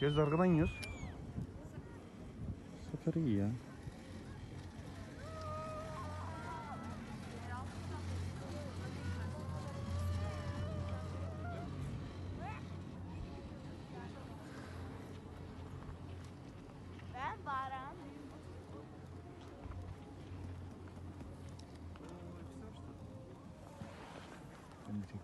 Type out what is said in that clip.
Gez arkadan yiyoruz. Sefer iyi ya. Ben Baran. Ben de çekiyorum.